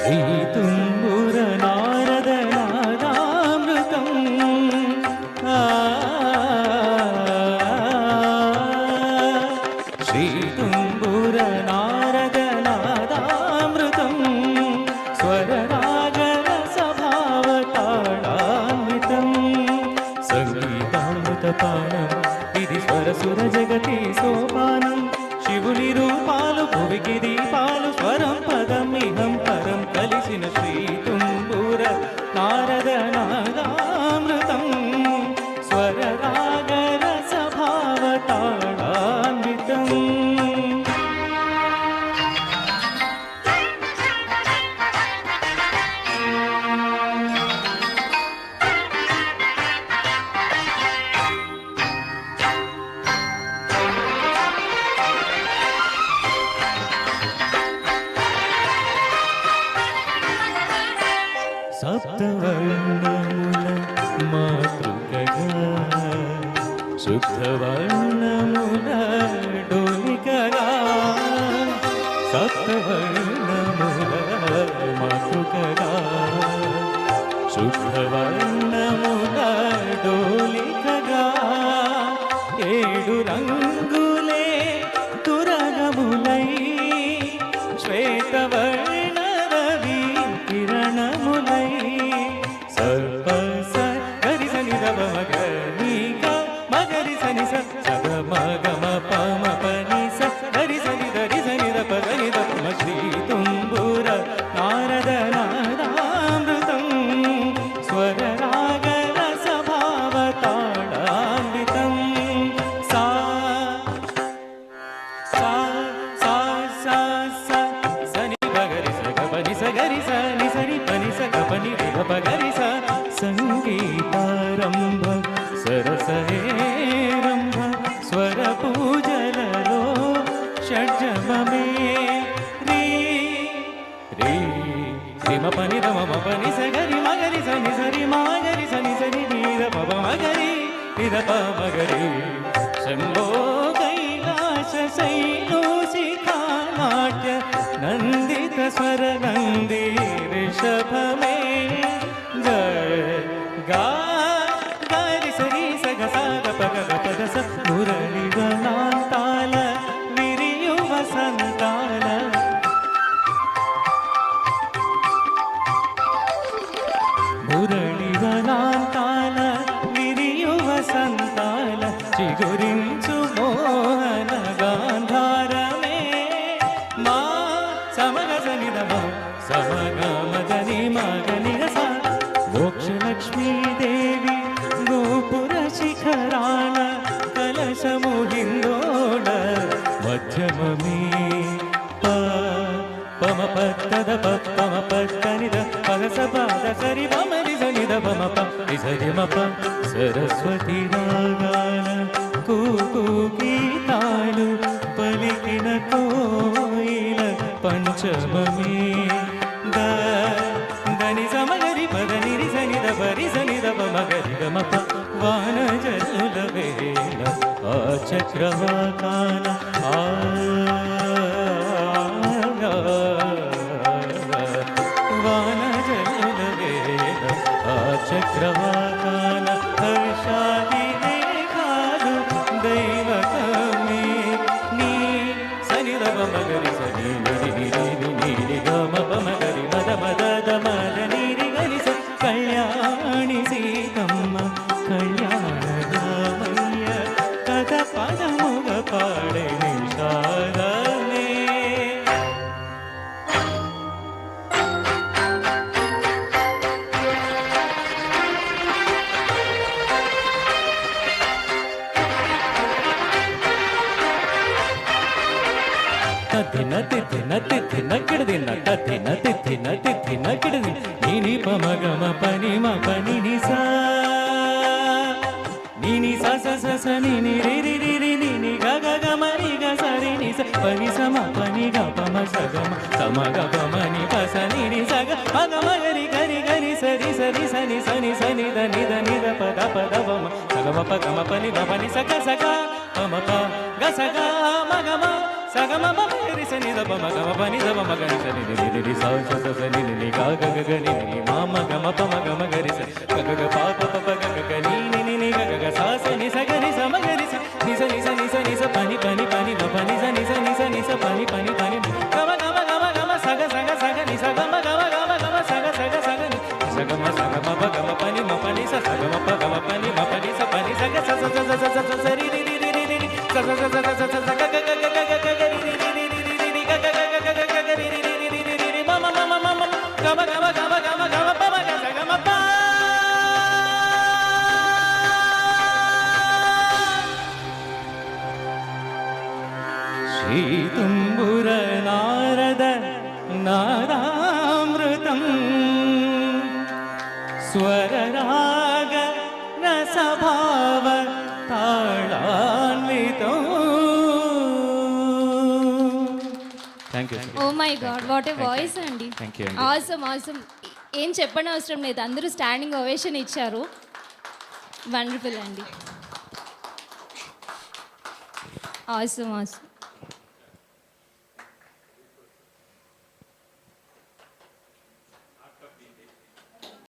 శ్రీతుంబుర నారద నాదామృతం శ్రీతుంబుర నారద నాదామృతం స్వరరాగర స్వభావతాళాన్వితం సంగీతామృతపానం ఇది స్వరసుర జగతి సోపానం శివుని రూపాలు భువికి దీపాలు స్వరం పదం ఇహం పరం కలిసిన శ్రీతుంబుర నారద నాదామృతం స్వరరాగర స్వభావతాళాన్వితం సప్తవర్ణముల మాతృకగా శుద్ధవర్ణముల డోలికగా సప్తవర్ణముల మాతృకగా శుద్ధవర్ణముల డోలికగా ఏడు రంగులే తురగములై శ్వేతవర్ణ రవి కిరణములై సర్ప గరి సని రవ మగరిక మగరి సని సగ మగమ పమ పని స గరి సని దరి సని ద పదని ద పమ శ్రీ తుంబుర నారద నాదామృతం స్వర రాగర స్వభావతాళాన్వితం సా సా సా సా సా సని బగరి సగ పని సగరి సని సని పని సగ పని రిగ పగరి స సంగీతారంభ సరసహేరంభ స్వర పూజలలో షడ్జమే రీ రీ రిమ పని రమ పని సగరి మగరి సని సరి మాగరి సని సని నీర పవ మగరి నిర ప మగరి శంభో కైలాస శైలోశిఖా నాట్య నందిత స్వర నంది ऋषभमे गा गारि सरि सग साग पग पद स मुरळिवनांताल विरियुव संताल మురళివనాంతాల విరియువ సంతాల చిగురించు మోహన గాంధారమే మా సమగ సనిదమ సమగ మదని మగని రస మోక్షలక్ష్మీదేవి గోపుర శిఖరాన కలశము హిందోడ మధ్యమమే పమ పద పమ పనిద పగస పాద సరి బమరి సనిద బమ పరి మప సరస్వతి రాగాల కూకు గీతాలు పలికిన కోయిల పంచమమే దని సమగరి పద నిరి సనిద పరి సనిద బమగరి గమప వాన జలుల వేళ ఆ చక్రవాకాల వాన జలుల వేళ ఆ చక్రవాకాల హర్షాది రేఖాలు దైవకమే నీ సని రవ మగరి సని నిరి నిరి నిరి గమ మగరి మద మద మద నిరి గరి స కళ్యాణి సీతమ్మ కళ్యాణ రామయ్య కథ పదముగ పాడే నిషాదమే తిన తిన తిన కిడదిన తిన తిన తిన కిడది నీని పమగమ పని మ పని నిసా నీని స స స స నీని రి రి రి రి నీని గ గ గ మ రి గ స రి ని స పని స మ పని గ ప మ స గ మ స మ గ ప మ ని ప స ని రి స గ మ గ మ గ రి గ రి గ రి స రి స రి స ని స ని స ని ద ని ద ప ద వ మ స గ మ ప గ మ ప ని ద ప ని స గ ప మ ప గ స గ మ గ మ స సగమ గరి సని ద పమ గమ పని ద పమ గరి సని ని ని ని సా స స ని ని ని గా గ గ గ ని ని మా మ గమ పమ గమ గరి స గ గ గ ప ప ప ప గ గ గ ని ని ని ని గ గ గ సా స ని స గరి స మ గరి స ని స ని స ని స ని స పని పని పని మ పని స ని స ని స ని స పని పని పని గమ గమ గమ గమ సగ సగ సగ ని స గమ గమ గమ గమ సగ సగ సగ ని సగమ సగమ ప గమ పని మ పని స సగమ ప గమ పని మ పని స పని సగ స స స స స స స రి రి రి రి రి రి స స స స స స స గ గ గ గ గ గ రి రి రి రి రి రి రి గ గ గ గ గ గ రి రి రి రి రి రి రి మ మ మ మ మ గమ గమ గమ గమ గమ ప మ గ స గమ ప శ్రీ తుంబుర నారద నాదామృతం స్వరరాగ రసభావ తాళాన్వితం. Thank you. Oh my god, what a voice అండి. Thank you. Awesome awesome. ఏం చెప్పని అవసరం లేదు, అందరూ స్టాండింగ్ ఓవేషన్ ఇచ్చారు. వండర్ఫుల్ అండి. Awesome awesome.